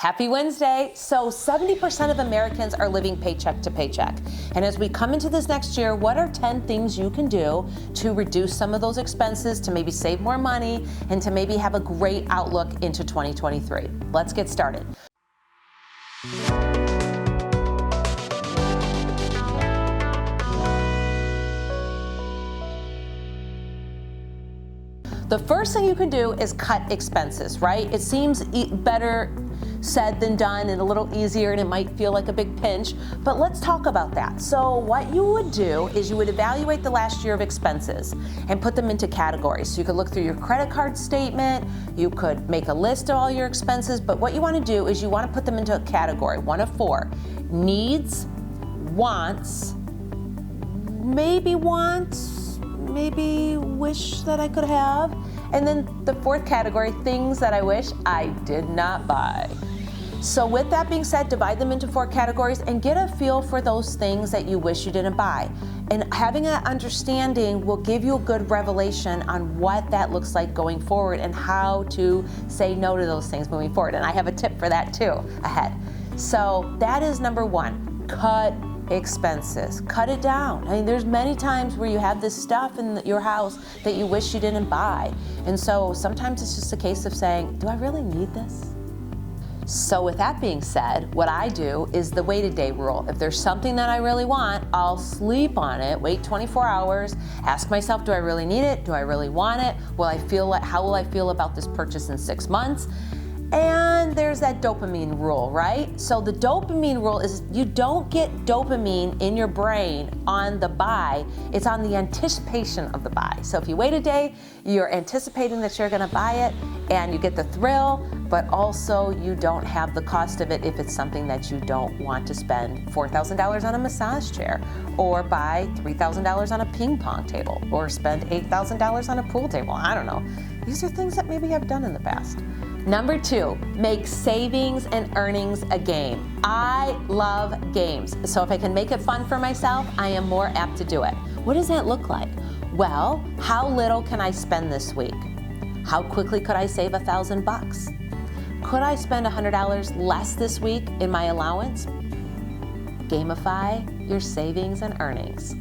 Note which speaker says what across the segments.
Speaker 1: Happy Wednesday. So 70% of Americans are living paycheck to paycheck. And as we come into this next year, what are 10 things you can do to reduce some of those expenses, to maybe save more money, and to maybe have a great outlook into 2023? Let's get started. The first thing you can do is cut expenses, right? It seems better said than done and a little easier, and it might feel like a big pinch, but let's talk about that. So what you would do is you would evaluate the last year of expenses and put them into categories. So you could look through your credit card statement, you could make a list of all your expenses, but what you want to do is you want to put them into a category, one of four: needs, wants, maybe wish that I could have, and then the fourth category, things that I wish I did not buy. So with that being said, divide them into four categories and get a feel for those things that you wish you didn't buy. And having an understanding will give you a good revelation on what that looks like going forward and how to say no to those things moving forward. And I have a tip for that too ahead. So that is number one, cut expenses. Cut it down. I mean, there's many times where you have this stuff in your house that you wish you didn't buy. And so sometimes it's just a case of saying, do I really need this? So with that being said, what I do is the wait a day rule. If there's something that I really want, I'll sleep on it, wait 24 hours, ask myself, do I really need it? Do I really want it? How will I feel about this purchase in 6 months? And there's that dopamine rule, right? So the dopamine rule is you don't get dopamine in your brain on the buy, it's on the anticipation of the buy. So if you wait a day, you're anticipating that you're gonna buy it and you get the thrill, but also you don't have the cost of it if it's something that you don't want to spend $4,000 on a massage chair, or buy $3,000 on a ping pong table, or spend $8,000 on a pool table. I don't know. These are things that maybe I've done in the past. Number two, make savings and earnings a game. I love games, so if I can make it fun for myself, I am more apt to do it. What does that look like? Well, how little can I spend this week? How quickly could I save $1,000? Could I spend $100 less this week in my allowance? Gamify your savings and earnings.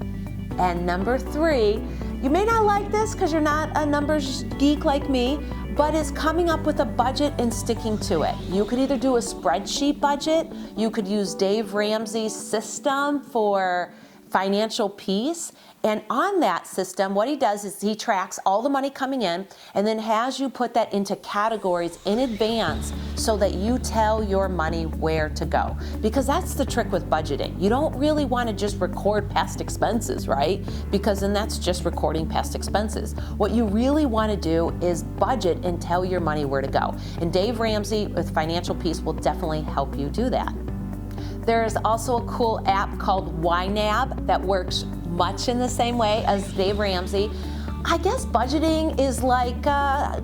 Speaker 1: And number three, you may not like this because you're not a numbers geek like me, but is coming up with a budget and sticking to it. You could either do a spreadsheet budget, you could use Dave Ramsey's system for financial peace, and on that system, what he does is he tracks all the money coming in and then has you put that into categories in advance so that you tell your money where to go. Because that's the trick with budgeting. You don't really want to just record past expenses, right? Because then that's just recording past expenses. What you really want to do is budget and tell your money where to go. And Dave Ramsey with Financial Peace will definitely help you do that. There is also a cool app called YNAB that works much in the same way as Dave Ramsey. I guess budgeting is like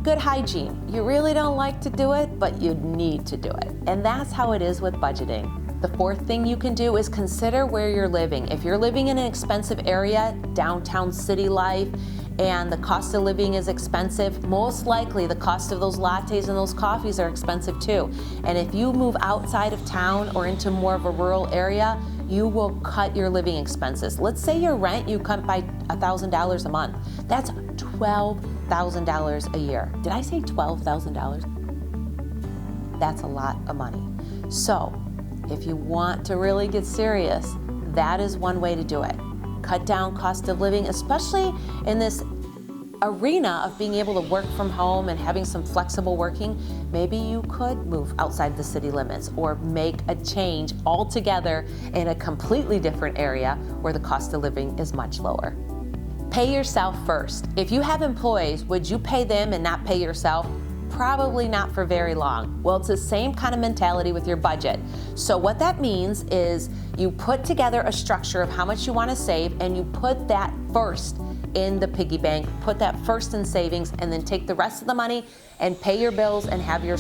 Speaker 1: good hygiene. You really don't like to do it, but you need to do it. And that's how it is with budgeting. The fourth thing you can do is consider where you're living. If you're living in an expensive area, downtown city life, and the cost of living is expensive, most likely the cost of those lattes and those coffees are expensive too. And if you move outside of town or into more of a rural area, you will cut your living expenses. Let's say your rent, you cut by $1,000 a month. That's $12,000 a year. Did I say $12,000? That's a lot of money. So if you want to really get serious, that is one way to do it. Cut down cost of living, especially in this arena of being able to work from home and having some flexible working. Maybe you could move outside the city limits or make a change altogether in a completely different area where the cost of living is much lower. Pay yourself first. If you have employees, would you pay them and not pay yourself? Probably not for very long. Well, it's the same kind of mentality with your budget. So what that means is you put together a structure of how much you want to save and you put that first in the piggy bank, put that first in savings, and then take the rest of the money and pay your bills and have your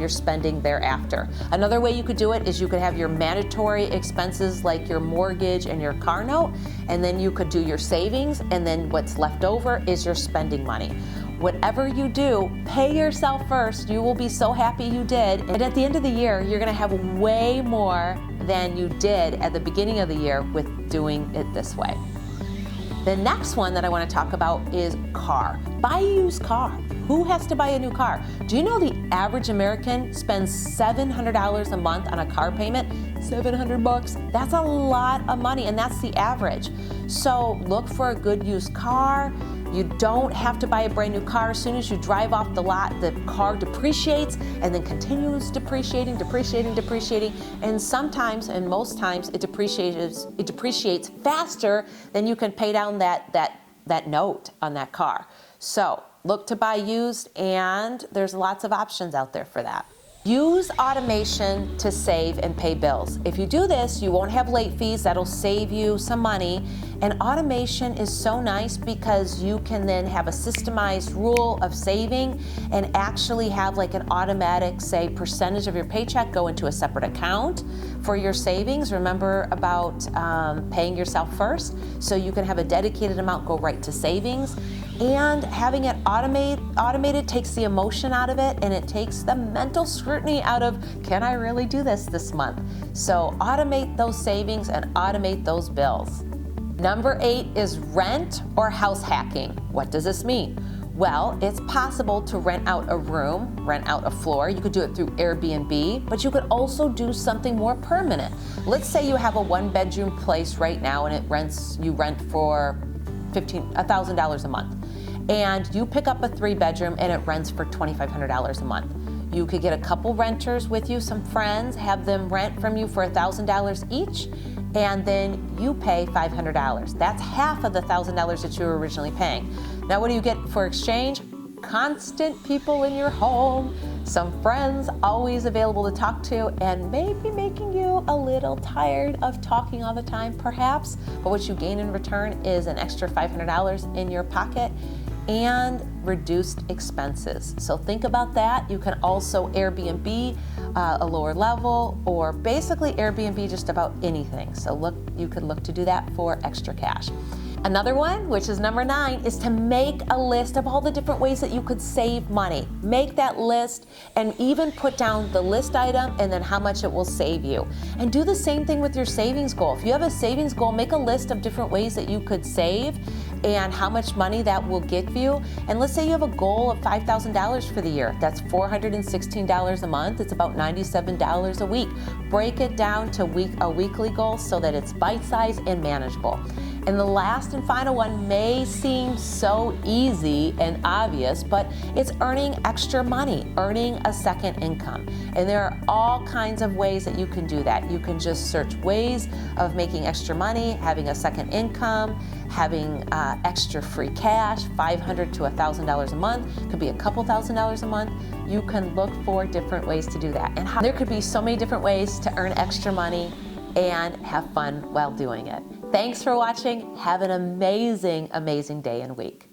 Speaker 1: spending thereafter. Another way you could do it is you could have your mandatory expenses like your mortgage and your car note, and then you could do your savings, and then what's left over is your spending money. Whatever you do, pay yourself first. You will be so happy you did. And at the end of the year, you're gonna have way more than you did at the beginning of the year with doing it this way. The next one that I want to talk about is car. Buy a used car. Who has to buy a new car? Do you know the average American spends $700 a month on a car payment? 700 bucks. That's a lot of money, and that's the average. So look for a good used car. You don't have to buy a brand new car. As soon as you drive off the lot, the car depreciates and then continues depreciating, and sometimes, and most times, it depreciates faster than you can pay down that note on that car. So look to buy used, and there's lots of options out there for that. Use automation to save and pay bills. If you do this, you won't have late fees. That'll save you some money. And automation is so nice because you can then have a systemized rule of saving and actually have like an automatic, say, percentage of your paycheck go into a separate account for your savings. Remember about paying yourself first, so you can have a dedicated amount go right to savings. And having it automated takes the emotion out of it, and it takes the mental scrutiny out of, can I really do this month? So automate those savings and automate those bills. Number 8 is rent or house hacking. What does this mean? Well, it's possible to rent out a room, rent out a floor. You could do it through Airbnb, but you could also do something more permanent. Let's say you have a 1-bedroom place right now, and you rent for $1,000 a month. And you pick up a 3-bedroom and it rents for $2,500 a month. You could get a couple renters with you, some friends, have them rent from you for $1,000 each, and then you pay $500. That's half of the $1,000 that you were originally paying. Now what do you get for exchange? Constant people in your home, some friends always available to talk to, and maybe making you a little tired of talking all the time, perhaps, but what you gain in return is an extra $500 in your pocket and reduced expenses. So think about that. You can also Airbnb a lower level, or basically Airbnb just about anything. So you could look to do that for extra cash. Another one, which is number 9, is to make a list of all the different ways that you could save money. Make that list and even put down the list item and then how much it will save you. And do the same thing with your savings goal. If you have a savings goal, make a list of different ways that you could save and how much money that will get you. And let's say you have a goal of $5,000 for the year. That's $416 a month. It's about $97 a week. Break it down to a weekly goal so that it's bite-sized and manageable. And the last and final one may seem so easy and obvious, but it's earning extra money, earning a second income. And there are all kinds of ways that you can do that. You can just search ways of making extra money, having a second income, having extra free cash, $500 to $1,000 a month, could be a couple $1,000s a month. You can look for different ways to do that. And there could be so many different ways to earn extra money and have fun while doing it. Thanks for watching. Have an amazing, amazing day and week.